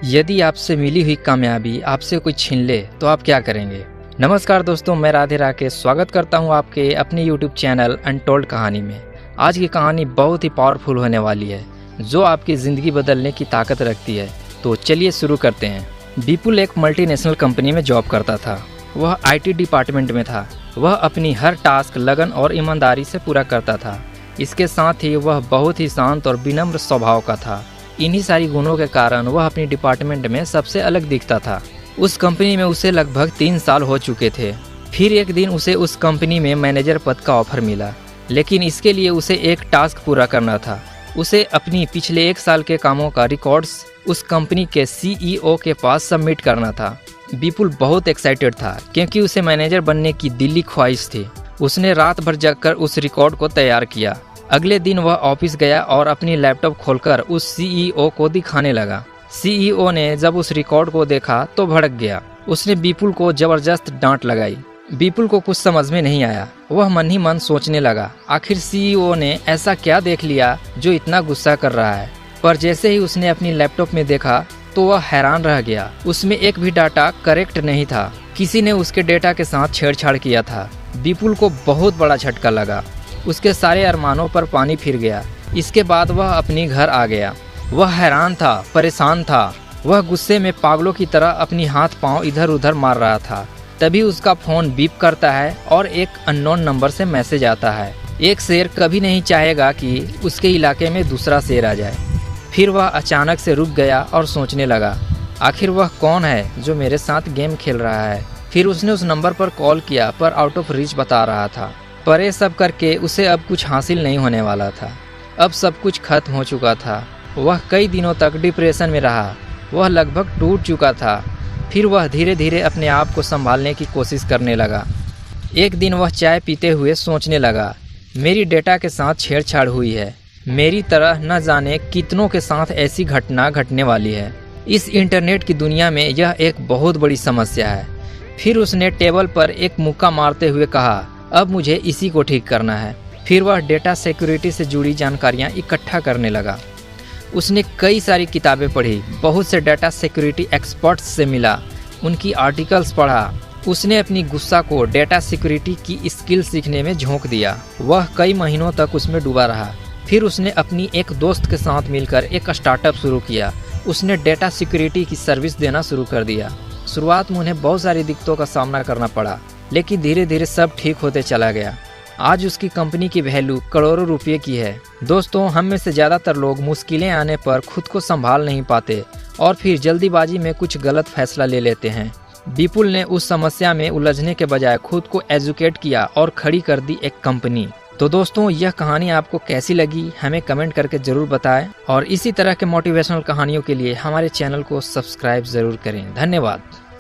यदि आपसे मिली हुई कामयाबी आपसे कोई छीन ले तो आप क्या करेंगे। नमस्कार दोस्तों, मैं राधे राकेश स्वागत करता हूं आपके अपने यूट्यूब चैनल अनटोल्ड कहानी में। आज की कहानी बहुत ही पावरफुल होने वाली है, जो आपकी ज़िंदगी बदलने की ताकत रखती है। तो चलिए शुरू करते हैं। विपुल एक मल्टीनेशनल कंपनी में जॉब करता था। वह IT डिपार्टमेंट में था। वह अपनी हर टास्क लगन और ईमानदारी से पूरा करता था। इसके साथ ही वह बहुत ही शांत और विनम्र स्वभाव का था। इन्हीं सारी गुणों के कारण वह अपनी डिपार्टमेंट में सबसे अलग दिखता था। उस कंपनी में उसे लगभग 3 साल हो चुके थे। फिर एक दिन उसे उस कंपनी में मैनेजर पद का ऑफर मिला, लेकिन इसके लिए उसे एक टास्क पूरा करना था। उसे अपनी पिछले 1 साल के कामों का रिकॉर्ड्स उस कंपनी के CEO के पास सबमिट करना था। विपुल बहुत एक्साइटेड था क्योंकि उसे मैनेजर बनने की दिली ख्वाहिश थी। उसने रात भर जगकर उस रिकॉर्ड को तैयार किया। अगले दिन वह ऑफिस गया और अपनी लैपटॉप खोलकर उस CEO को दिखाने लगा। CEO ने जब उस रिकॉर्ड को देखा तो भड़क गया। उसने विपुल को जबरदस्त डांट लगाई। विपुल को कुछ समझ में नहीं आया। वह मन ही मन सोचने लगा, आखिर CEO ने ऐसा क्या देख लिया जो इतना गुस्सा कर रहा है। पर जैसे ही उसने अपनी लैपटॉप में देखा तो वह हैरान रह गया। उसमें एक भी डाटा करेक्ट नहीं था। किसी ने उसके डेटा के साथ छेड़छाड़ किया था। विपुल को बहुत बड़ा झटका लगा। उसके सारे अरमानों पर पानी फिर गया। इसके बाद वह अपनी घर आ गया। वह हैरान था, परेशान था। वह गुस्से में पागलों की तरह अपनी हाथ पांव इधर उधर मार रहा था। तभी उसका फोन बीप करता है और एक अननोन नंबर से मैसेज आता है। एक शेर कभी नहीं चाहेगा कि उसके इलाके में दूसरा शेर आ जाए। फिर वह अचानक से रुक गया और सोचने लगा, आखिर वह कौन है जो मेरे साथ गेम खेल रहा है। फिर उसने उस नंबर पर कॉल किया पर आउट ऑफ रीच बता रहा था। पर ये सब करके उसे अब कुछ हासिल नहीं होने वाला था। अब सब कुछ खत्म हो चुका था। वह कई दिनों तक डिप्रेशन में रहा। वह लगभग टूट चुका था। फिर वह धीरे धीरे अपने आप को संभालने की कोशिश करने लगा। एक दिन वह चाय पीते हुए सोचने लगा, मेरी डेटा के साथ छेड़छाड़ हुई है। मेरी तरह न जाने कितनों के साथ ऐसी घटना घटने वाली है। इस इंटरनेट की दुनिया में यह एक बहुत बड़ी समस्या है। फिर उसने टेबल पर एक मुक्का मारते हुए कहा, अब मुझे इसी को ठीक करना है। फिर वह डेटा सिक्योरिटी से जुड़ी जानकारियां इकट्ठा करने लगा। उसने कई सारी किताबें पढ़ी, बहुत से डेटा सिक्योरिटी एक्सपर्ट्स से मिला, उनकी आर्टिकल्स पढ़ा। उसने अपनी गुस्सा को डेटा सिक्योरिटी की स्किल सीखने में झोंक दिया। वह कई महीनों तक उसमें डूबा रहा। फिर उसने अपनी एक दोस्त के साथ मिलकर एक स्टार्टअप शुरू किया। उसने डेटा सिक्योरिटी की सर्विस देना शुरू कर दिया। शुरुआत में उन्हें बहुत सारी दिक्कतों का सामना करना पड़ा, लेकिन धीरे धीरे सब ठीक होते चला गया। आज उसकी कंपनी की वैल्यू करोड़ों रुपए की है। दोस्तों, हम में से ज़्यादातर लोग मुश्किलें आने पर खुद को संभाल नहीं पाते और फिर जल्दीबाजी में कुछ गलत फैसला ले लेते हैं। विपुल ने उस समस्या में उलझने के बजाय खुद को एजुकेट किया और खड़ी कर दी एक कंपनी। तो दोस्तों, यह कहानी आपको कैसी लगी हमें कमेंट करके ज़रूर बताएं और इसी तरह के मोटिवेशनल कहानियों के लिए हमारे चैनल को सब्सक्राइब ज़रूर करें। धन्यवाद।